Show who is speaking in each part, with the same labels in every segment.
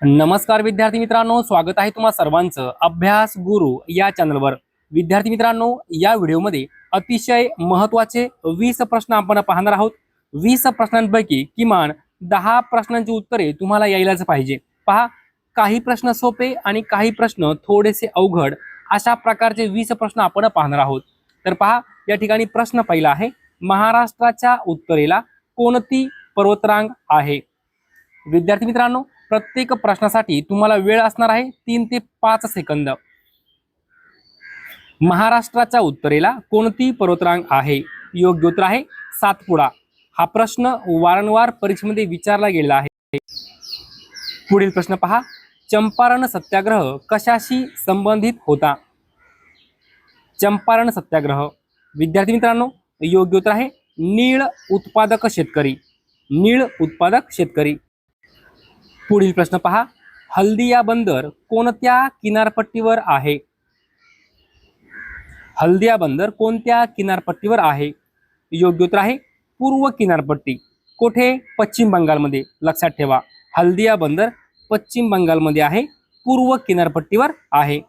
Speaker 1: नमस्कार विद्यार्थी मित्रांनो, स्वागत आहे तुम्हा सर्वांचं अभ्यास गुरु या चॅनलवर। विद्यार्थी मित्रांनो, या व्हिडिओमध्ये अतिशय महत्त्वाचे 20 प्रश्न आपण पाहणार आहोत। 20 प्रश्नांपैकी किमान 10 प्रश्नांची उत्तरे तुम्हाला यायलाच पाहिजे। पहा, काही प्रश्न सोपे आणि काही प्रश्न थोडेसे अवघड अशा प्रकारचे 20 प्रश्न आपण पाहणार आहोत। तर पहा, या ठिकाणी प्रश्न पहिला आहे, महाराष्ट्राच्या उत्तरेला कोणती पर्वतरांग आहे? विद्यार्थी मित्रांनो, प्रत्येक प्रश्नासाठी तुम्हाला वेळ असणार आहे 3 ते 5 सेकंद। महाराष्ट्राच्या उत्तरेला कोणती पर्वतरांग आहे? योग्य उत्तर आहे सातपुडा। हा प्रश्न वारंवार परीक्षेमध्ये विचारला गेलेला आहे। पुढील प्रश्न पहा, चंपारण सत्याग्रह कशाशी संबंधित होता? चंपारण सत्याग्रह, विद्यार्थी मित्रांनो, योग्य उत्तर आहे नीळ उत्पादक शेतकरी। नीळ उत्पादक शेतकरी। पुढील प्रश्न पहा, हल्दिया बंदर कोणत्या किनारपट्टीवर आहे? हल्दिया बंदर कोणत्या किनारपट्टीवर आहे? योग्य उत्तर आहे पूर्व किनारपट्टी। कोठे? पश्चिम बंगालमध्ये। लक्षात ठेवा, हल्दिया बंदर पश्चिम बंगालमध्ये आहे, पूर्व किनारपट्टीवर आहे।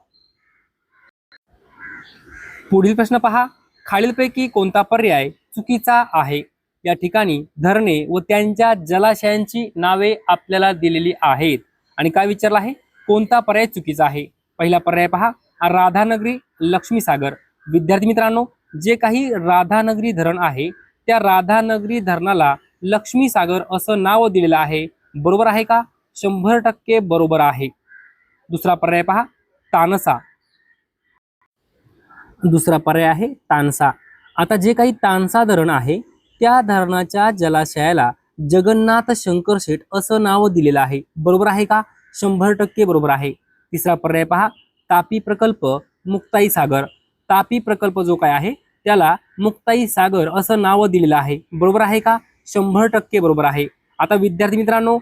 Speaker 1: पुढील प्रश्न पहा, खालीलपैकी कोणता पर्याय चुकीचा आहे? या ठिकाणी धरणे व त्यांच्या जलाशयांची नावे आपल्याला दिलेली आहेत आणि काय विचारलं आहे? कोणता पर्याय चुकीचा आहे? पहिला पर्याय पहा, राधानगरी लक्ष्मीसागर। विद्यार्थी मित्रांनो, जे काही राधानगरी धरण आहे त्या राधानगरी धरणाला लक्ष्मीसागर असं नाव दिलेलं आहे। बरोबर आहे का? 100% बरोबर आहे। दुसरा पर्याय पहा, तानसा। दुसरा पर्याय आहे तानसा। आता जे काही तानसा धरण आहे त्या धरणाच्या जलाशयाला जगन्नाथ शंकर शेठ असं नाव दिलेलं आहे। बरोबर आहे का? 100% बरोबर आहे। तिसरा पर्याय पहा, तापी प्रकल्प मुक्ताई सागर। तापी प्रकल्प जो काय आहे त्याला मुक्ताई सागर असं नाव दिलेलं आहे। बरोबर आहे का? 100% बरोबर आहे। आता विद्यार्थी मित्रांनो,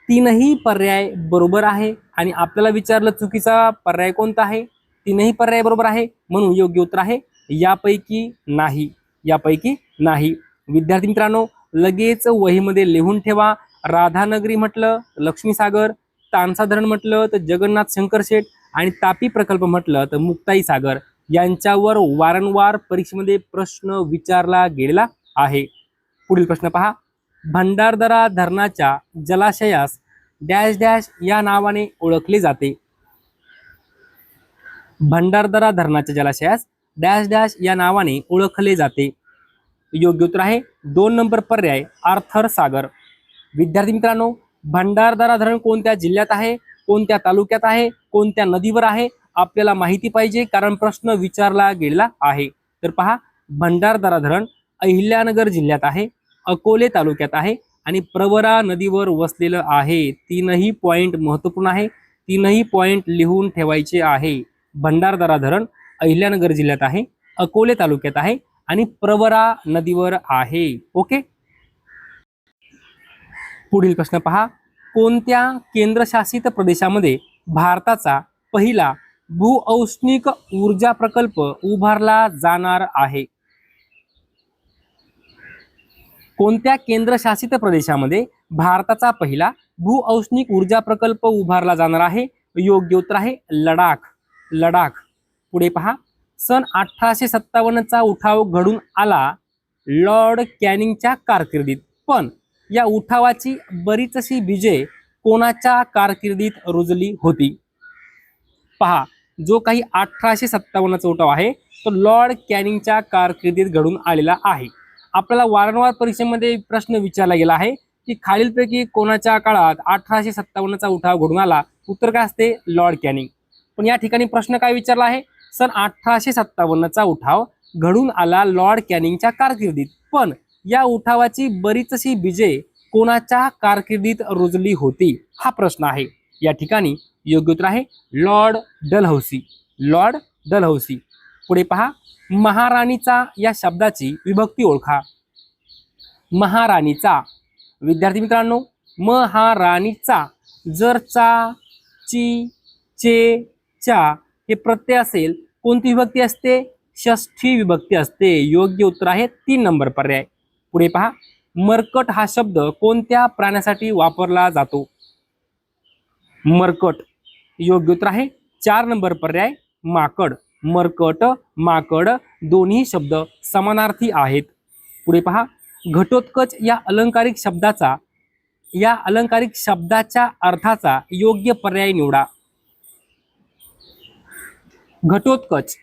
Speaker 1: तीनही पर्याय बरोबर आहे आणि आपल्याला विचारलं चुकीचा पर्याय कोणता आहे? तीनही पर्याय बरोबर आहे, म्हणून योग्य उत्तर आहे यापैकी नाही। यापैकी नाही। विद्यार्थी मित्रांनो, लगेच वहीमध्ये लिहून ठेवा, राधानगरी म्हटलं लक्ष्मीसागर, तानसा धरण म्हटलं तर जगन्नाथ शंकर शेठ आणि तापी प्रकल्प म्हटलं तर मुक्ताई सागर। यांच्यावर वारंवार परीक्षेमध्ये प्रश्न विचारला गेलेला आहे। पुढील प्रश्न पहा, भंडारदरा धरणाच्या जलाशयास डॅश डॅश या नावाने ओळखले जाते। भंडारदरा धरणाच्या जलाशयास डॅश डॅश या नावाने ओळखले जाते। योग्य उत्तर आहे 2 नंबर पर्याय, आर्थर सागर। विद्यार्थी मित्रांनो, भंडारदरा धरण कोणत्या जिल्ह्यात आहे, कोणत्या तालुक्यात आहे, कोणत्या नदीवर आहे आपल्याला माहिती पाहिजे, कारण प्रश्न विचारला गेलेला आहे। तर पहा, भंडारदरा धरण अहिल्यानगर जिल्ह्यात आहे, अकोले तालुक्यात आहे आणि प्रवरा नदीवर वसलेलं आहे। तीनही पॉइंट महत्त्वपूर्ण आहे, तीनही पॉइंट लिहून ठेवायचे आहे। भंडारदरा धरण अहिल्यानगर जिल्ह्यात आहे, अकोले तालुक्यात आहे आणि प्रवरा नदीवर आहे। ओके। पुढील प्रश्न पहा, कोणत्या केंद्रशासित प्रदेशामध्ये भारताचा पहिला भूऔष्णिक ऊर्जा प्रकल्प उभारला जाणार आहे? कोणत्या केंद्रशासित प्रदेशामध्ये भारताचा पहिला भूऔष्णिक ऊर्जा प्रकल्प उभारला जाणार आहे? योग्य उत्तर आहे लडाख। लडाख। पुढे पहा, सन 1857 चा उठाव घडून आला लॉर्ड कॅनिंगच्या कारकिर्दीत, पण या उठावाची बरीचशी बीजे कोणाच्या कारकिर्दीत रुजली होती? पहा, जो काही 1857 चा उठाव आहे तो लॉर्ड कॅनिंगच्या कारकिर्दीत घडून आलेला आहे। आपल्याला वारंवार परीक्षेमध्ये प्रश्न विचारला गेला आहे की खालीलपैकी कोणाच्या काळात 1857 चा उठाव घडून आला? उत्तर काय असते? Lord Canning. पण या ठिकाणी प्रश्न काय विचारला आहे? सन 1857 चा उठाव घडून आला लॉर्ड कॅनिंगच्या कारकिर्दीत, पण या उठावाची बरीचशी बीजे कोणाच्या कारकिर्दीत रुजली होती? हा प्रश्न आहे। या ठिकाणी योग्य उत्तर आहे लॉर्ड डलहौसी। Lord Dalhousie. पुढे पहा, महाराणीचा या शब्दाची विभक्ती ओळखा। महाराणीचा, विद्यार्थी मित्रांनो, महाराणीचा जर चा, ची, चे, चा हे प्रत्यय असेल, कोणती विभक्ती असते? षष्ठी विभक्ती असते। योग्य उत्तर आहे 3 नंबर पर्याय। पुढे पहा, मरकट हा शब्द कोणत्या प्राण्यासाठी वापरला जातो? मरकट योग्य उत्तर आहे 4 नंबर पर्याय माकड. मरकट माकड दोन्ही शब्द समानार्थी आहेत. पुढे पहा, घटोत्कच या अलंकारिक शब्दाच्या अर्थाचा योग्य पर्याय निवडा. घटोत्कच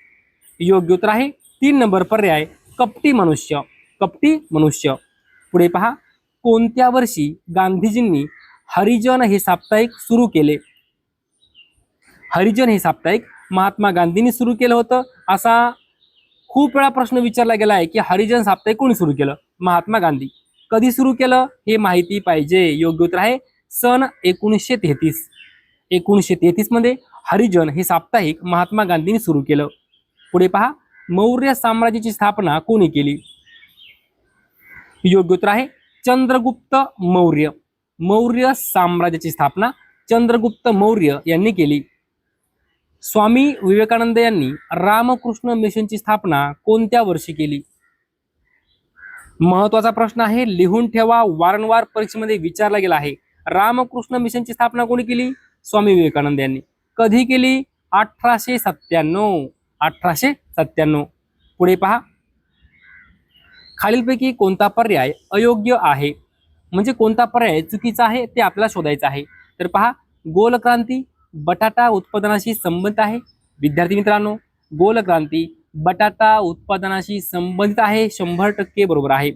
Speaker 1: योग्य उत्तर आहे 3 नंबर पर्याय कपटी मनुष्य. कपटी मनुष्य. पुढे पहा, कोणत्या वर्षी गांधीजींनी हरिजन हे साप्ताहिक सुरू केले? हरिजन हे साप्ताहिक महात्मा गांधींनी सुरू केलं होतं. असा खूप वेळा प्रश्न विचारला गेला आहे की हरिजन साप्ताहिक कोणी सुरू केलं? महात्मा गांधी. कधी सुरू केलं हे माहिती पाहिजे. योग्य उत्तर आहे सन 1933. 1933 मध्ये हरिजन हे साप्ताहिक महात्मा गांधींनी सुरू केलं. पुढे पहा, मौर्य साम्राज्याची स्थापना कोणी केली? योग्य उत्तर आहे चंद्रगुप्त मौर्य. मौर्य साम्राज्याची स्थापना चंद्रगुप्त मौर्य यांनी केली. स्वामी विवेकानंद यांनी रामकृष्ण मिशनची स्थापना कोणत्या वर्षी केली? महत्वाचा प्रश्न आहे, लिहून ठेवा, वारंवार परीक्षेमध्ये विचारला गेला आहे. रामकृष्ण मिशनची स्थापना कोणी केली? स्वामी विवेकानंद यांनी. कधी केली? 1897. 1897. पुढे पहा, खालीलपैकी कोणता पर्याय अयोग्य आहे? म्हणजे कोणता पर्याय चुकीचा आहे ते आपल्याला शोधायचं आहे. तर पहा, गोलक्रांती बटाटा उत्पादनाशी संबंधित आहे. विद्यार्थी मित्रांनो, गोलक्रांती बटाटा उत्पादनाशी संबंधित आहे, 100% बरोबर आहे.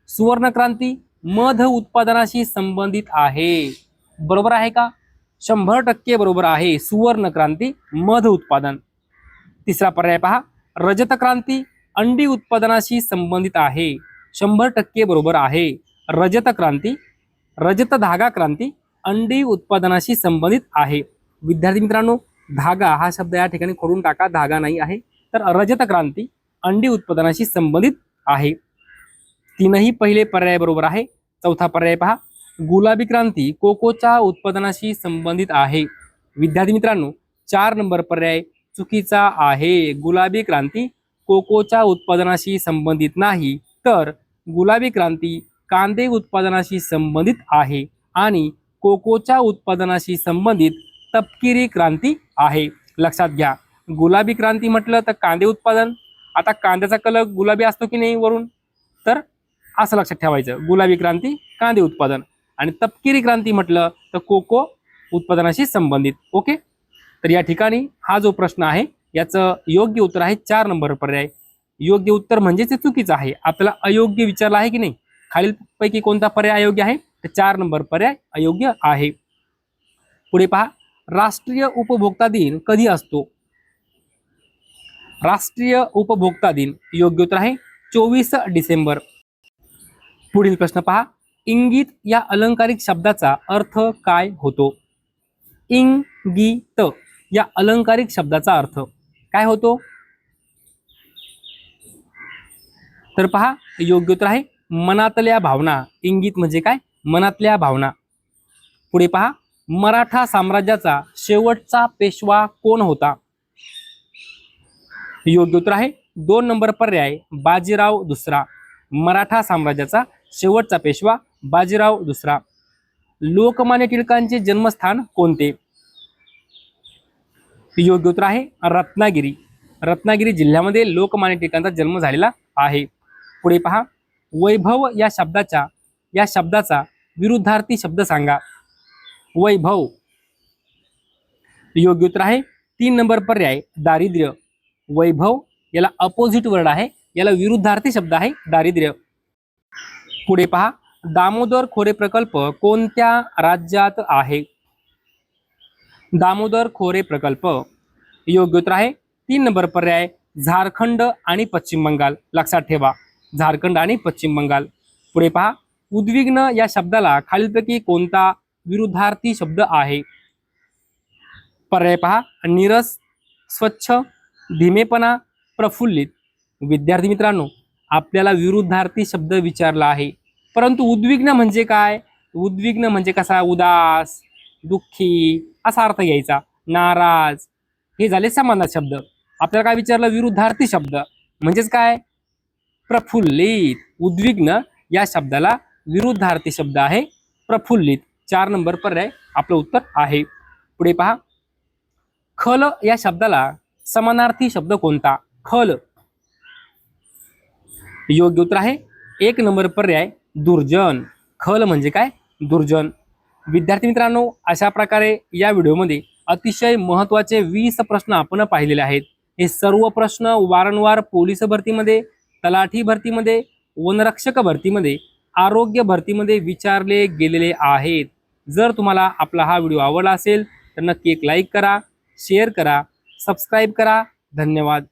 Speaker 1: सुवर्णक्रांती मध उत्पादनाशी संबंधित आहे. बरोबर आहे का? 100% बरोबर आहे. सुवर्णक्रांती मध उत्पादन. तिसरा पर्याय पहा, रजत क्रांती अंडी उत्पादनाशी संबंधित आहे. 100% बरोबर आहे. रजत क्रांती, रजत धागा क्रांती अंडी उत्पादनाशी संबंधित आहे. विद्यार्थी मित्रांनो, धागा हा शब्द या ठिकाणी खोडून टाका, धागा नाही आहे. तर रजत क्रांती अंडी उत्पादनाशी संबंधित आहे. तीनही पहिले पर्याय बरोबर आहे. चौथा पर्याय पहा, गुलाबी क्रांती कोकोच्या उत्पादनाशी संबंधित आहे. विद्यार्थी मित्रांनो, 4 नंबर पर्याय चुकीचा आहे. गुलाबी क्रांती कोकोच्या उत्पादनाशी संबंधित नाही, तर गुलाबी क्रांती कांदे उत्पादनाशी संबंधित आहे आणि कोकोच्या उत्पादनाशी संबंधित तपकिरी क्रांती आहे. लक्षात घ्या, गुलाबी क्रांती म्हटलं तर कांदे उत्पादन. आता कांद्याचा कलर गुलाबी असतो की नाही वरून, तर असं लक्षात ठेवायचं, गुलाबी क्रांती कांदे उत्पादन. आणि तपकिरी क्रांती म्हटलं तर कोको उत्पादनाशी संबंधित. ओके, तर या ठिकाणी हा जो प्रश्न आहे याचं योग्य उत्तर आहे 4 नंबर पर्याय. योग्य उत्तर म्हणजे ते चुकीचं आहे. आपल्याला अयोग्य विचारलं आहे की नाही? खालीलपैकी कोणता पर्याय अयोग्य आहे? तर 4 नंबर पर्याय अयोग्य आहे. पुढे पहा, राष्ट्रीय उपभोक्ता दिन कधी असतो? राष्ट्रीय उपभोक्ता दिन योग्य उत्तर आहे 24 डिसेंबर. पुढील प्रश्न पहा, इंगित या अलंकारिक शब्दाचा अर्थ काय होतो? इंगित या अलंकारिक शब्दाचा अर्थ काय होतो? तर पहा, योग्य उत्तर आहे मनातल्या भावना. इंगित म्हणजे काय? मनातल्या भावना. पुढे पहा, मराठा साम्राज्याचा शेवटचा पेशवा कोण होता? योग्य उत्तर आहे 2 नंबर पर्याय बाजीराव दुसरा. मराठा साम्राज्याचा शेवटचा पेशवा बाजीराव दुसरा. लोकमान्य टिळकांचे जन्मस्थान कोणते? योग्य उत्तर आहे रत्नागिरी. रत्नागिरी जिल्ह्यामध्ये लोकमान्य टिळकांचा जन्म झालेला आहे. पुढे पहा, वैभव या शब्दाचा विरुद्धार्थी शब्द सांगा. वैभव योग्य उत्तर आहे 3 नंबर पर्याय दारिद्र्य. वैभव याला अपोजिट वर्ड आहे, याला विरुद्धार्थी शब्द आहे दारिद्र्य. पुढे पहा, दामोदर खोरे प्रकल्प कोणत्या राज्यात आहे? दामोदर खोरे प्रकल्प योग्य उत्तर आहे 3 नंबर पर्याय झारखंड आणि पश्चिम बंगाल. लक्षात ठेवा, झारखंड आणि पश्चिम बंगाल. पुढे पहा, उद्विग्न या शब्दाला खालीलपैकी कोणता विरुद्धार्थी शब्द आहे? पर्याय पहा, नीरस, स्वच्छ, धीमेपणा, प्रफुल्लित. विद्यार्थी मित्रांनो, आपल्याला विरुद्धार्थी शब्द विचारला आहे, परंतु उद्विग्न म्हणजे काय? उद्विग्न म्हणजे कसा? उदास, दुःखी असा अर्थ घ्यायचा. नाराज हे झाले समानार्थी शब्द. आपल्याला काय विचारलं? विरुद्धार्थी शब्द म्हणजेच काय? प्रफुल्लित. उद्विग्न या शब्दाला विरुद्धार्थी शब्द आहे प्रफुल्लित. 4 नंबर पर्याय आपलं उत्तर आहे. पुढे पहा, खल या शब्दाला समानार्थी शब्द कोणता? खल. योग्य उत्तर आहे 1 नंबर पर्याय दुर्जन. खल म्हणजे काय? दुर्जन. विद्यार्थी मित्रांनो, अशा प्रकारे या व्हिडिओमध्ये अतिशय महत्त्वाचे 20 प्रश्न आपण पाहिलेले आहेत. हे सर्व प्रश्न वारंवार पोलीस भरतीमध्ये, तलाठी भरतीमध्ये, वनरक्षक भरतीमध्ये, आरोग्य भरतीमध्ये विचारले गेलेले आहेत. जर तुम्हाला आपला हा व्हिडिओ आवडला असेल तर नक्की एक लाईक करा, शेअर करा, सबस्क्राईब करा. धन्यवाद.